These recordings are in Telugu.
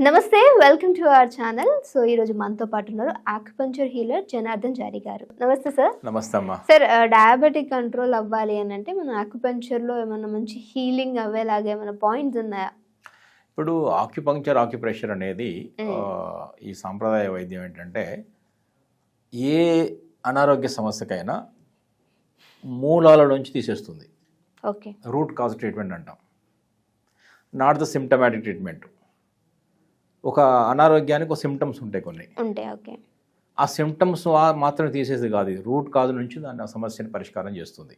నమస్తే, welcome to our channel. So ఈ రోజు మనతో పాటు ఉన్నారు ఆక్యుపంక్చర్ హీలర్ జనార్దన్ జారీ గారు. నమస్తే సార్. నమస్తే అమ్మా. సార్, డయాబెటిక్ కంట్రోల్ అవ్వాలి అని అంటే మన ఆక్యుపంక్చర్లో ఏమైనా మంచి హీలింగ్ అవ్వేలాగా ఏమైనా పాయింట్స్ ఉన్నాయా? ఇప్పుడు ఆక్యుప్రెషర్ అనేది ఈ సాంప్రదాయ వైద్యం ఏంటంటే ఏ అనారోగ్య సమస్యకైనా మూలాల నుంచి తీసేస్తుంది. ఓకే. రూట్ కాజ్ ట్రీట్మెంట్ అంటాం, నాట్ ద సిమ్టమాటిక్ ట్రీట్మెంట్. ఒక అనారోగ్యానికి ఒక సిమ్టమ్స్ ఉంటాయి, కొన్ని ఉంటాయి. ఓకే. ఆ సిమ్టమ్స్ మాత్రమే తీసేది కాదు, రూట్ కాజ్ నుంచి దాని సమస్యని పరిష్కారం చేస్తుంది.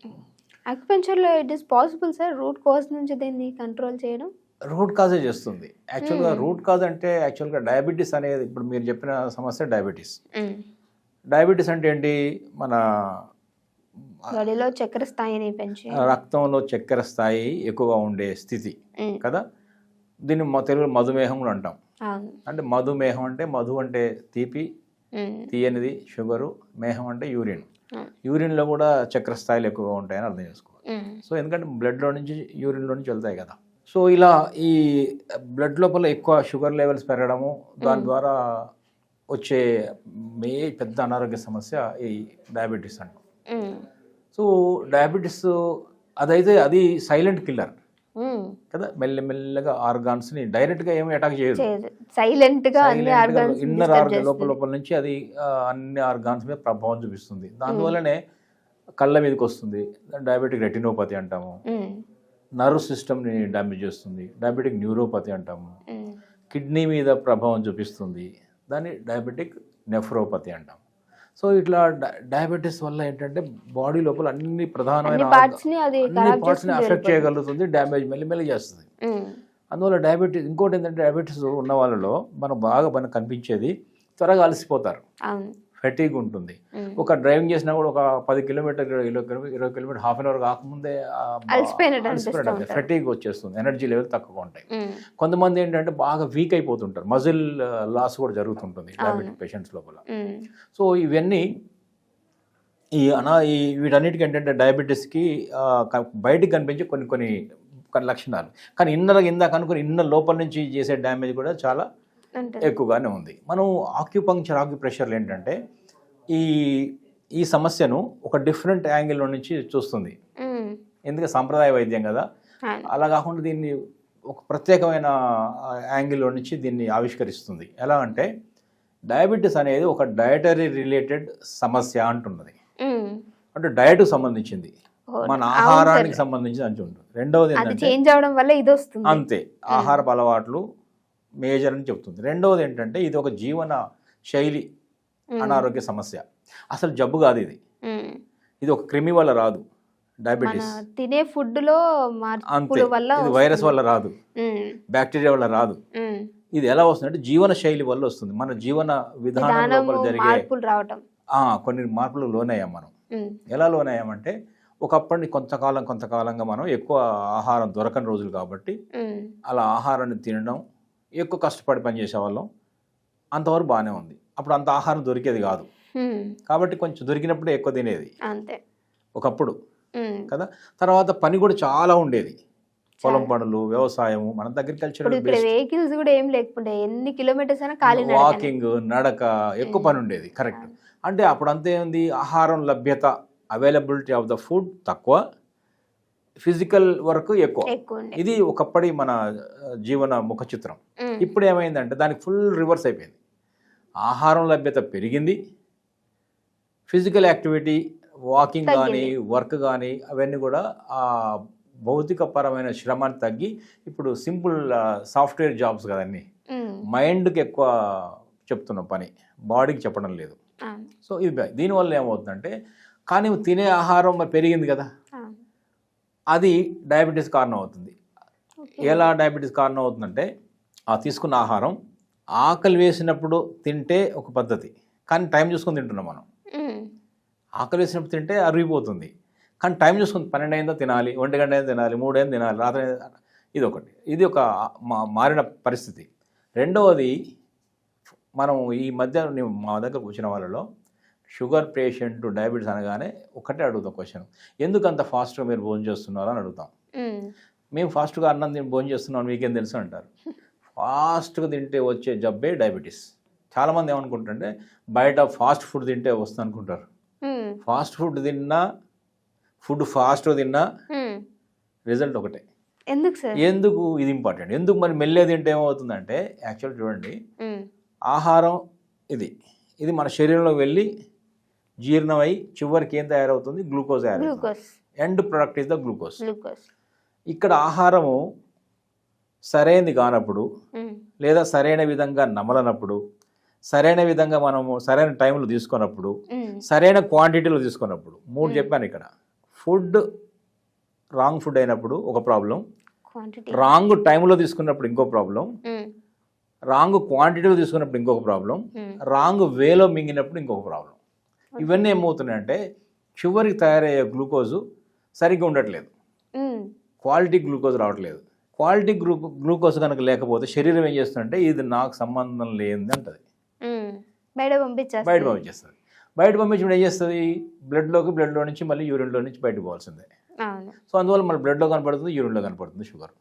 ఆక్యుపంక్చర్లో it is possible sir root cause నుంచి దీన్ని కంట్రోల్ చేయడం? రూట్ కాజే చేస్తుంది. యాక్చువల్గా రూట్ కాజ్ అంటే యాక్చువల్గా డయాబెటీస్ అనేది, ఇప్పుడు మీరు చెప్పిన సమస్య డయాబెటీస్. డయాబెటీస్ అంటే ఏంటి? మన బాడీలో చక్కెర స్థాయిని పెంచి రక్తంలో చక్కెర స్థాయి ఎక్కువగా ఉండే స్థితి కదా. దీన్ని తెలుగులో మధుమేహం కూడా అంటాం. అంటే మధుమేహం అంటే మధు అంటే తీపి, తీయనిది షుగరు, మేహం అంటే యూరిన్. యూరిన్లో కూడా చక్కెర స్థాయిలు ఎక్కువగా ఉంటాయని అర్థం చేసుకోవాలి. సో ఎందుకంటే బ్లడ్లో నుంచి యూరిన్లో నుంచి వెళ్తాయి కదా. సో ఇలా ఈ బ్లడ్ లోపల ఎక్కువ షుగర్ లెవెల్స్ పెరగడము, దాని ద్వారా వచ్చే పెద్ద అనారోగ్య సమస్య ఈ డయాబెటీస్ అంటాం. సో డయాబెటీస్ అది సైలెంట్ కిల్లర్ కదా. మెల్లమెల్లగా ఆర్గాన్స్ని డైరెక్ట్గా ఏమి అటాక్ చేయదు, సైలెంట్గా ఇన్నర్ ఆర్గాన్ లోపల నుంచి అది అన్ని ఆర్గాన్స్ మీద ప్రభావం చూపిస్తుంది. దానివల్లనే కళ్ళ మీదకి వస్తుంది, డయాబెటిక్ రెటినోపతి అంటాము. నర్వ్ సిస్టమ్ని డ్యామేజ్ చేస్తుంది, డయాబెటిక్ న్యూరోపతి అంటాము. కిడ్నీ మీద ప్రభావం చూపిస్తుంది, దాన్ని డయాబెటిక్ నెఫ్రోపతి అంటాం. సో ఇట్లా డయాబెటీస్ వల్ల ఏంటంటే బాడీ లోపల అన్ని ప్రధానమైన పార్ట్స్ని అఫెక్ట్ చేయగలుగుతుంది, డ్యామేజ్ మెల్లిమెల్లి చేస్తుంది. అందువల్ల డయాబెటీస్, ఇంకోటి ఏంటంటే డయాబెటీస్ ఉన్న వాళ్ళలో మనకు కనిపించేది త్వరగా అలసిపోతారు, ఫెటీగ్ ఉంటుంది. ఒక డ్రైవింగ్ చేసినా కూడా ఒక 10 kilometre 20 kilometre half an hour కాకముందే ఫెటీగ్ వచ్చేస్తుంది, ఎనర్జీ లెవెల్ తక్కువగా ఉంటాయి. కొంతమంది ఏంటంటే బాగా వీక్ అయిపోతుంటారు, మజిల్ లాస్ కూడా జరుగుతుంటుంది డయాబెటిక్ పేషెంట్స్ లోపల. సో ఇవన్నీ వీటన్నిటికీ ఏంటంటే డయాబెటీస్కి బయటికి కనిపించే కొన్ని లక్షణాలు, కానీ ఇందాక అనుకుని లోపల నుంచి చేసే డ్యామేజ్ కూడా చాలా ఎక్కువగానే ఉంది. మనం ఆక్యుప్రెషర్లు ఏంటంటే ఈ సమస్యను ఒక డిఫరెంట్ యాంగిల్లో నుంచి చూస్తుంది. ఎందుకంటే సాంప్రదాయ వైద్యం కదా, అలా కాకుండా దీన్ని ఒక ప్రత్యేకమైన యాంగిల్లో నుంచి దీన్ని ఆవిష్కరిస్తుంది. ఎలా అంటే డయాబెటీస్ అనేది ఒక డయటరీ రిలేటెడ్ సమస్య అంటున్నది, అంటే డయట్కు సంబంధించింది, మన ఆహారానికి సంబంధించి అని ఉంటుంది. రెండవది అంతే, ఆహారపు అలవాట్లు మేజర్ అని చెప్తుంది. రెండవది ఏంటంటే ఇది ఒక జీవన శైలి అనారోగ్య సమస్య, అసలు జబ్బు కాదు ఇది. ఇది ఒక క్రిమి వల్ల రాదు, డయాబెటీస్ తినే ఫుడ్ లో అంతే, ఇది వైరస్ వల్ల రాదు, బ్యాక్టీరియా వల్ల రాదు. ఇది ఎలా వస్తుందంటే జీవన శైలి వల్ల వస్తుంది. మన జీవన విధానం లోపల జరిగే కొన్ని మార్పులు లోనయ్యాం మనం. ఎలా లోనయ్యామంటే ఒకప్పటి కొంతకాలంగా మనం ఎక్కువ ఆహారం దొరకని రోజులు కాబట్టి అలా ఆహారాన్ని తినడం, ఎక్కువ కష్టపడి పనిచేసేవాళ్ళం, అంతవరకు బాగానే ఉంది. అప్పుడు అంత ఆహారం దొరికేది కాదు కాబట్టి కొంచెం దొరికినప్పుడే ఎక్కువ తినేది ఒకప్పుడు కదా. తర్వాత పని కూడా చాలా ఉండేది, పొలం పనులు, వ్యవసాయము, మన అగ్రికల్చర్, వెహికల్స్ కూడా ఏం లేకుండా ఎన్ని కిలోమీటర్స్ అయినా ఖాళీ, వాకింగ్, నడక, ఎక్కువ పని ఉండేది. కరెక్ట్. అంటే అప్పుడు అంతే ఉంది, ఆహారం లభ్యత, అవైలబిలిటీ ఆఫ్ ద ఫుడ్ తక్కువ, ఫిజికల్ వర్క్ ఎక్కువ. ఇది ఒకప్పటి మన జీవన ముఖ చిత్రం. ఇప్పుడు ఏమైందంటే దానికి ఫుల్ రివర్స్ అయిపోయింది. ఆహారం లభ్యత పెరిగింది, ఫిజికల్ యాక్టివిటీ, వాకింగ్ కానీ వర్క్ కానీ అవన్నీ కూడా ఆ భౌతిక పరమైన శ్రమని తగ్గి ఇప్పుడు సింపుల్ సాఫ్ట్వేర్ జాబ్స్ కదన్నీ, మైండ్కి ఎక్కువ చెప్తున్నాం పని, బాడీకి చెప్పడం లేదు. సో ఇది దీనివల్ల ఏమవుతుందంటే, కానీ తినే ఆహారం పెరిగింది కదా, అది డయాబెటీస్ కారణం అవుతుంది. ఎలా డయాబెటీస్ కారణం అవుతుందంటే ఆ తీసుకున్న ఆహారం ఆకలి వేసినప్పుడు తింటే ఒక పద్ధతి, కానీ టైం చూసుకొని తింటున్నాం మనం. ఆకలి వేసినప్పుడు తింటే అరిగిపోతుంది, కానీ టైం చూసుకొని 12 అయిందో తినాలి, 1 గంట అయినా తినాలి, 3 అయిందో తినాలి, రాత్రి. ఇది ఒక మారిన పరిస్థితి. రెండవది, మనం ఈ మధ్య మా దగ్గరకు వచ్చిన వాళ్ళలో షుగర్ పేషెంట్, డయాబెటీస్ అనగానే ఒకటే అడుగుతాం క్వశ్చన్, ఎందుకు అంత ఫాస్ట్గా మీరు భోజనం చేస్తున్నారు అని అడుగుతాం. మేము ఫాస్ట్గా అన్నం భోజనం చేస్తున్నాం మీకేం తెలుసు అంటారు. ఫాస్ట్గా తింటే వచ్చే జబ్బే డయాబెటీస్. చాలామంది ఏమనుకుంటారంటే బయట ఫాస్ట్ ఫుడ్ తింటే వస్తుంది అనుకుంటారు. ఫాస్ట్ ఫుడ్ తిన్నా, ఫుడ్ ఫాస్ట్గా తిన్నా రిజల్ట్ ఒకటే. ఎందుకు సార్? ఎందుకు ఇది ఇంపార్టెంట్, ఎందుకు మరి మెల్లే తింటే ఏమవుతుందంటే, యాక్చువల్ చూడండి, ఆహారం ఇది మన శరీరంలో వెళ్ళి జీర్ణమై చివరికి ఏం తయారవుతుంది? గ్లూకోజ్ తయారవుతుంది. End product is the glucose. ఇక్కడ ఆహారము సరైనది కానప్పుడు, లేదా సరైన విధంగా నమలనప్పుడు, సరైన విధంగా మనము సరైన టైంలో తీసుకున్నప్పుడు, సరైన క్వాంటిటీలో తీసుకున్నప్పుడు, 3 చెప్పాను ఇక్కడ. ఫుడ్ రాంగ్ ఫుడ్ అయినప్పుడు ఒక ప్రాబ్లం, రాంగ్ టైంలో తీసుకున్నప్పుడు ఇంకో ప్రాబ్లం, రాంగ్ క్వాంటిటీలో తీసుకున్నప్పుడు ఇంకొక ప్రాబ్లం, రాంగ్ వేలో మింగినప్పుడు ఇంకొక ప్రాబ్లం. ఇవన్నీ ఏమవుతున్నాయంటే చివరికి తయారయ్యే గ్లూకోజు సరిగ్గా ఉండట్లేదు, క్వాలిటీ గ్లూకోజ్ రావట్లేదు. క్వాలిటీ గ్లూకోజ్ కనుక లేకపోతే శరీరం ఏం చేస్తుందంటే ఇది నాకు సంబంధం లేనిది అంటది, బయట పంపించేస్తుంది. బయట పంపించినప్పుడు ఏం చేస్తుంది? బ్లడ్లో నుంచి మళ్ళీ యూరిన్లో నుంచి బయటకు పోవాల్సిందే. సో అందువల్ల మన బ్లడ్లో కనపడుతుంది, యూరిన్లో కనపడుతుంది షుగర్.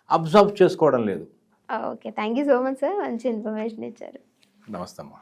అబ్జర్వ్ చేసుకోవడం లేదు. Okay, thank you so much sir, మంచి ఇన్ఫర్మేషన్ ఇచ్చారు. నమస్తే అమ్మా.